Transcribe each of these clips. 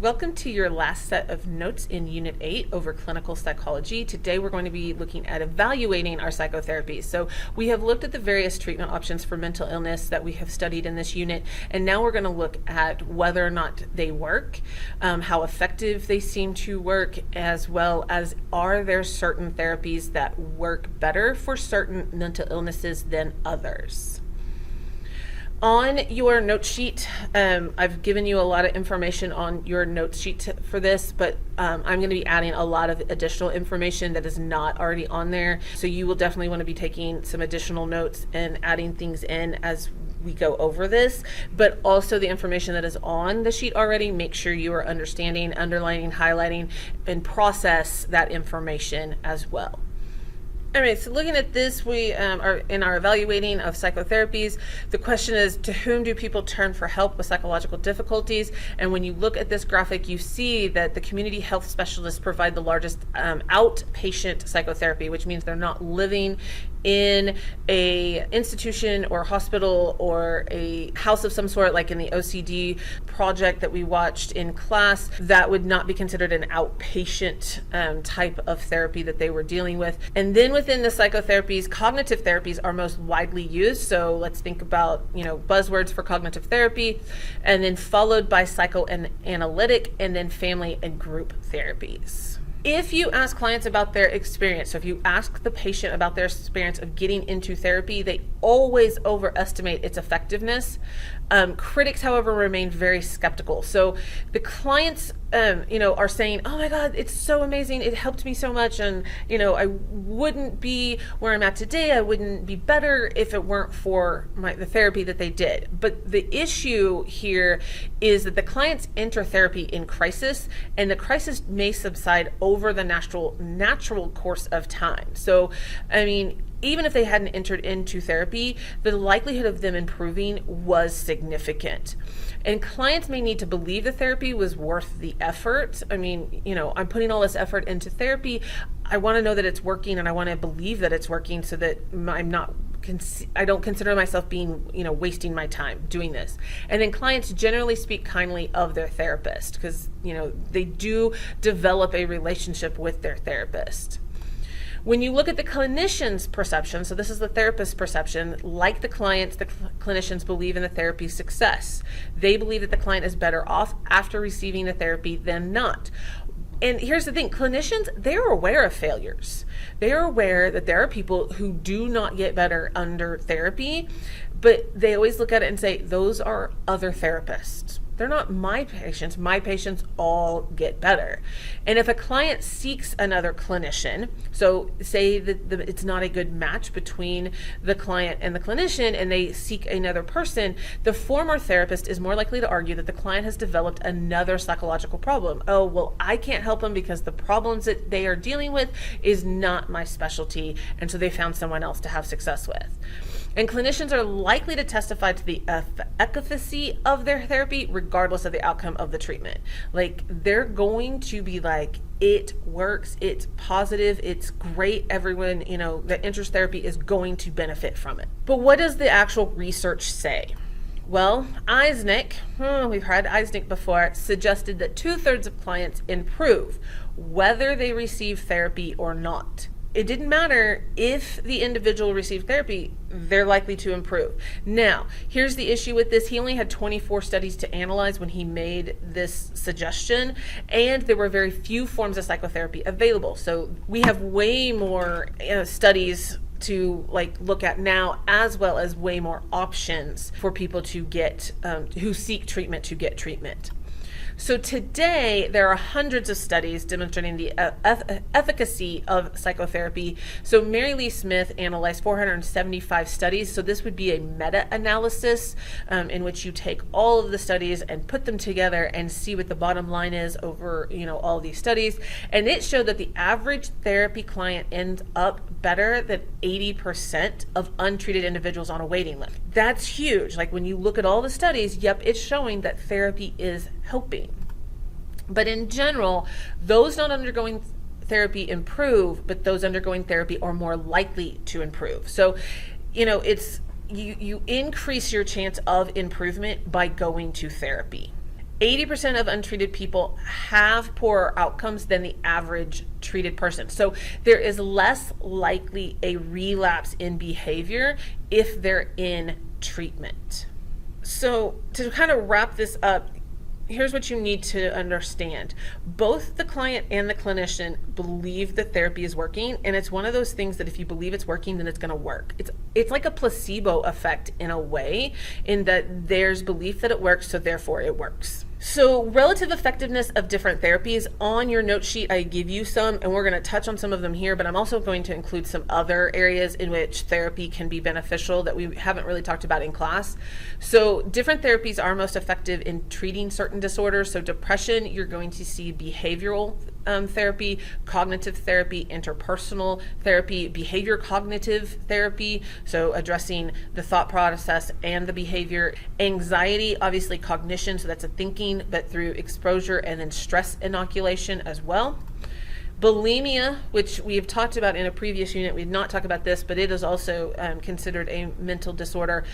Welcome to your last set of notes in Unit 8 over clinical psychology. Today we're going to be looking at evaluating our psychotherapy. So we have looked at the various treatment options for mental illness that we have studied in this unit, and now we're going to look at whether or not they work, how effective they seem to work, as well as are there certain therapies that work better for certain mental illnesses than others. On your note sheet, I've given you a lot of information on your note sheet for this, but I'm going to be adding a lot of additional information that is not already on there. So you will definitely want to be taking some additional notes and adding things in as we go over this, but also the information that is on the sheet already, make sure you are understanding, underlining, highlighting, and process that information as well. All right, so looking at this, we are in our evaluating of psychotherapies. The question is, to whom do people turn for help with psychological difficulties? And when you look at this graphic, you see that the community health specialists provide the largest outpatient psychotherapy, which means they're not living in a institution or hospital or a house of some sort, like in the OCD project that we watched in class. That would not be considered an outpatient type of therapy that they were dealing with. And then within the psychotherapies, cognitive therapies are most widely used. So let's think about, buzzwords for cognitive therapy, and then followed by psychoanalytic, and then family and group therapies. If you ask clients about their experience, so if you ask the patient about their experience of getting into therapy, they always overestimate its effectiveness. Critics, however, remain very skeptical. So the clients, are saying, "Oh my God, it's so amazing! It helped me so much, and I wouldn't be where I'm at today. I wouldn't be better if it weren't for the therapy that they did." But the issue here is that the clients enter therapy in crisis, and the crisis may subside over the natural course of time. So, even if they hadn't entered into therapy, the likelihood of them improving was significant. And clients may need to believe the therapy was worth the effort. I'm putting all this effort into therapy. I want to know that it's working, and I want to believe that it's working, so that I don't consider myself being, wasting my time doing this. And then clients generally speak kindly of their therapist because, they do develop a relationship with their therapist. When you look at the clinician's perception, so this is the therapist's perception, like the clients, the clinicians believe in the therapy's success. They believe that the client is better off after receiving the therapy than not. And here's the thing, clinicians, they're aware of failures. They're aware that there are people who do not get better under therapy, but they always look at it and say, those are other therapists. They're not my patients. My patients all get better. And if a client seeks another clinician, so say that it's not a good match between the client and the clinician, and they seek another person, the former therapist is more likely to argue that the client has developed another psychological problem. Oh, well, I can't help them because the problems that they are dealing with is not my specialty, and so they found someone else to have success with. And clinicians are likely to testify to the efficacy of their therapy regardless of the outcome of the treatment. Like, they're going to be like, it works, it's positive, it's great, everyone, that enters therapy is going to benefit from it. But what does the actual research say? Well, Eisnick, we've heard Eisnick before, suggested that 2/3 of clients improve whether they receive therapy or not. It didn't matter if the individual received therapy, they're likely to improve. Now, here's the issue with this. He only had 24 studies to analyze when he made this suggestion, and there were very few forms of psychotherapy available. So we have way more studies to look at now, as well as way more options for people to get, who seek treatment, to get treatment. So today, there are hundreds of studies demonstrating the efficacy of psychotherapy. So Mary Lee Smith analyzed 475 studies. So this would be a meta-analysis in which you take all of the studies and put them together and see what the bottom line is over, all these studies. And it showed that the average therapy client ends up better than 80% of untreated individuals on a waiting list. That's huge. Like, when you look at all the studies, yep, it's showing that therapy is helping. But in general, those not undergoing therapy improve, but those undergoing therapy are more likely to improve. So, it's you increase your chance of improvement by going to therapy. 80% of untreated people have poorer outcomes than the average treated person. So there is less likely a relapse in behavior if they're in treatment. So to kind of wrap this up, here's what you need to understand. Both the client and the clinician believe that therapy is working, and it's one of those things that if you believe it's working, then it's going to work. It's like a placebo effect in a way, in that there's belief that it works, so therefore it works. So relative effectiveness of different therapies. On your note sheet, I give you some, and we're going to touch on some of them here, but I'm also going to include some other areas in which therapy can be beneficial that we haven't really talked about in class. So different therapies are most effective in treating certain disorders. So depression, you're going to see behavioral therapy, cognitive therapy, interpersonal therapy, behavior cognitive therapy, so addressing the thought process and the behavior. Anxiety, obviously cognition, so that's a thinking, but through exposure and then stress inoculation as well. Bulimia, which we have talked about in a previous unit, we did not talk about this, but it is also considered a mental disorder.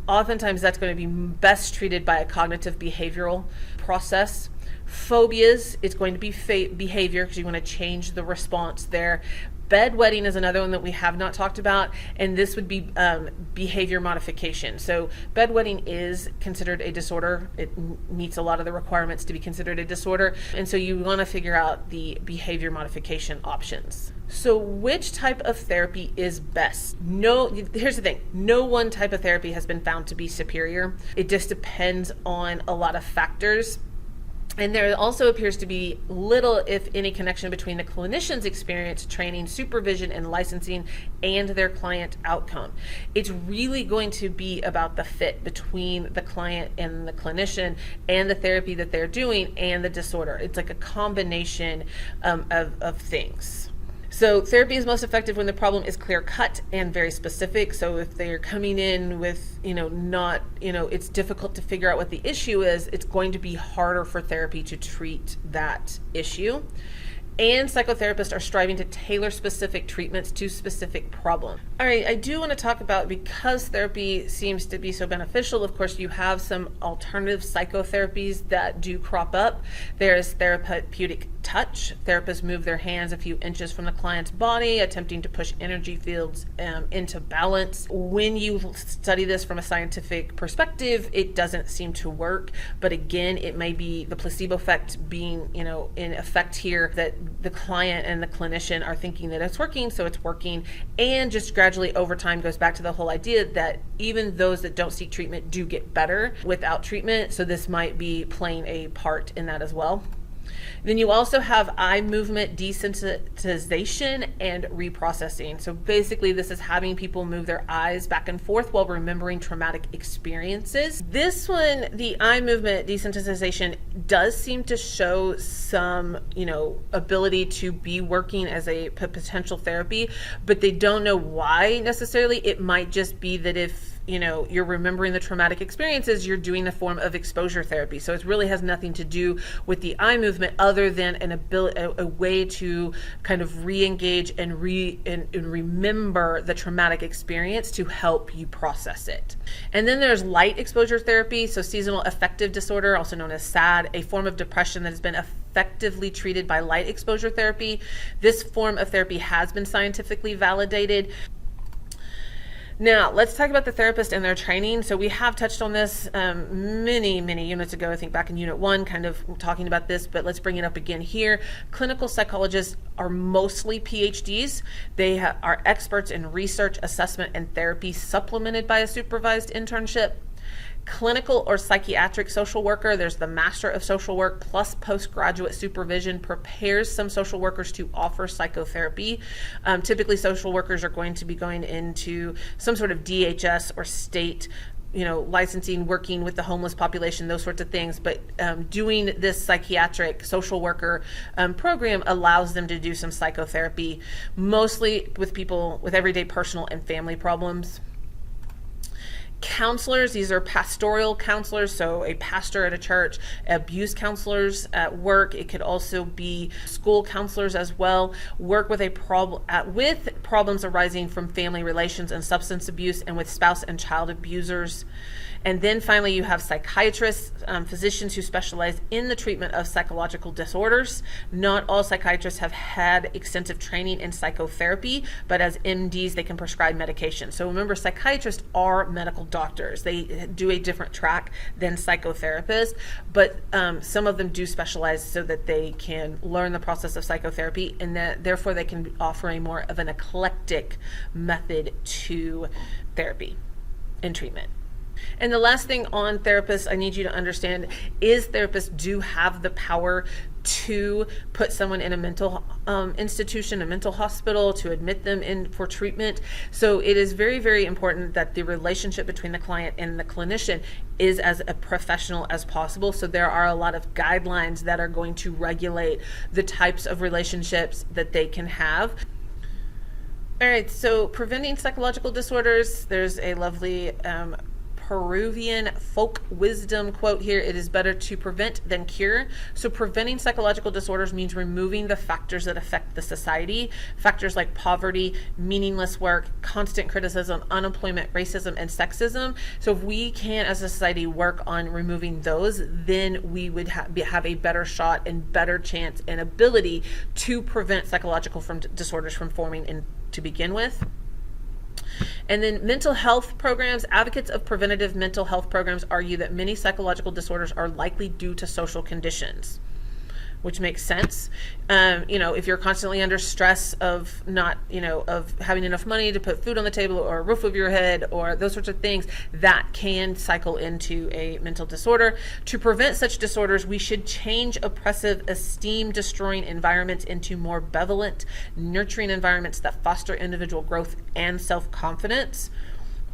Oftentimes that's going to be best treated by a cognitive behavioral process. Phobias, it's going to be behavior, because you want to change the response there. Bedwetting is another one that we have not talked about, and this would be behavior modification. So bedwetting is considered a disorder. It meets a lot of the requirements to be considered a disorder, and so you want to figure out the behavior modification options. So which type of therapy is best? Here's the thing. No one type of therapy has been found to be superior. It just depends on a lot of factors. And there also appears to be little, if any, connection between the clinician's experience, training, supervision, and licensing and their client outcome. It's really going to be about the fit between the client and the clinician and the therapy that they're doing and the disorder. It's like a combination of things. So therapy is most effective when the problem is clear-cut and very specific. So if they're coming in with, it's difficult to figure out what the issue is, it's going to be harder for therapy to treat that issue. And psychotherapists are striving to tailor specific treatments to specific problems. All right, I do want to talk about, because therapy seems to be so beneficial, of course, you have some alternative psychotherapies that do crop up. There's therapeutic touch. Therapists move their hands a few inches from the client's body, attempting to push energy fields into balance. When you study this from a scientific perspective, it doesn't seem to work. But again, it may be the placebo effect being, in effect here, that the client and the clinician are thinking that it's working, so it's working. And just gradually over time goes back to the whole idea that even those that don't seek treatment do get better without treatment. So this might be playing a part in that as well. Then you also have eye movement desensitization and reprocessing. So basically this is having people move their eyes back and forth while remembering traumatic experiences. This one, the eye movement desensitization, does seem to show some, ability to be working as a potential therapy, but they don't know why necessarily. It might just be that if you're remembering the traumatic experiences, you're doing a form of exposure therapy. So it really has nothing to do with the eye movement other than a way to kind of re-engage and remember the traumatic experience to help you process it. And then there's light exposure therapy. So seasonal affective disorder, also known as SAD, a form of depression that has been effectively treated by light exposure therapy. This form of therapy has been scientifically validated. Now, let's talk about the therapist and their training. So we have touched on this many units ago, I think back in Unit 1, kind of talking about this, but let's bring it up again here. Clinical psychologists are mostly PhDs. They are experts in research, assessment, and therapy, supplemented by a supervised internship. Clinical or psychiatric social worker, there's the Master of Social Work plus postgraduate supervision, prepares some social workers to offer psychotherapy. Typically social workers are going to be going into some sort of DHS or state licensing, working with the homeless population, those sorts of things. But doing this psychiatric social worker program allows them to do some psychotherapy, mostly with people with everyday personal and family problems. Counselors, these are pastoral counselors, so a pastor at a church, abuse counselors at work. It could also be school counselors as well. Work with with problems arising from family relations and substance abuse, and with spouse and child abusers. And then finally, you have psychiatrists, physicians who specialize in the treatment of psychological disorders. Not all psychiatrists have had extensive training in psychotherapy, but as MDs, they can prescribe medication. So remember, psychiatrists are medical doctors. They do a different track than psychotherapists, but some of them do specialize so that they can learn the process of psychotherapy, and that therefore they can offer a more of an eclectic method to therapy and treatment. And the last thing on therapists I need you to understand is therapists do have the power to put someone in a mental institution, a mental hospital, to admit them in for treatment. So it is very, very important that the relationship between the client and the clinician is as a professional as possible. So there are a lot of guidelines that are going to regulate the types of relationships that they can have. All right, so preventing psychological disorders, there's a lovely Peruvian folk wisdom quote here: it is better to prevent than cure. So preventing psychological disorders means removing the factors that affect the society, factors like poverty, meaningless work, constant criticism, unemployment, racism, and sexism. So if we can as a society work on removing those, then we would have a better shot and better chance and ability to prevent psychological disorders from forming to begin with. And then mental health programs. Advocates of preventative mental health programs argue that many psychological disorders are likely due to social conditions, which makes sense. If you're constantly under stress of not, of having enough money to put food on the table or a roof over your head or those sorts of things, that can cycle into a mental disorder. To prevent such disorders, we should change oppressive, esteem-destroying environments into more benevolent, nurturing environments that foster individual growth and self-confidence.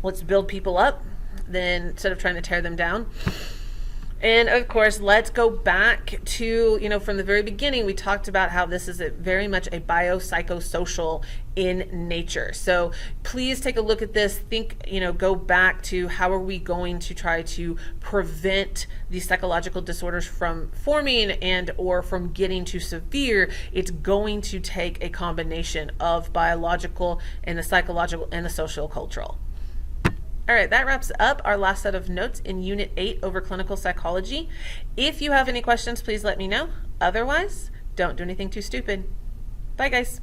Let's build people up, then instead of trying to tear them down. And of course, let's go back to, from the very beginning, we talked about how this is very much a biopsychosocial in nature. So please take a look at this. Go back to how are we going to try to prevent these psychological disorders from forming and or from getting too severe. It's going to take a combination of biological and the psychological and the social cultural. All right, that wraps up our last set of notes in Unit 8 over clinical psychology. If you have any questions, please let me know. Otherwise, don't do anything too stupid. Bye, guys.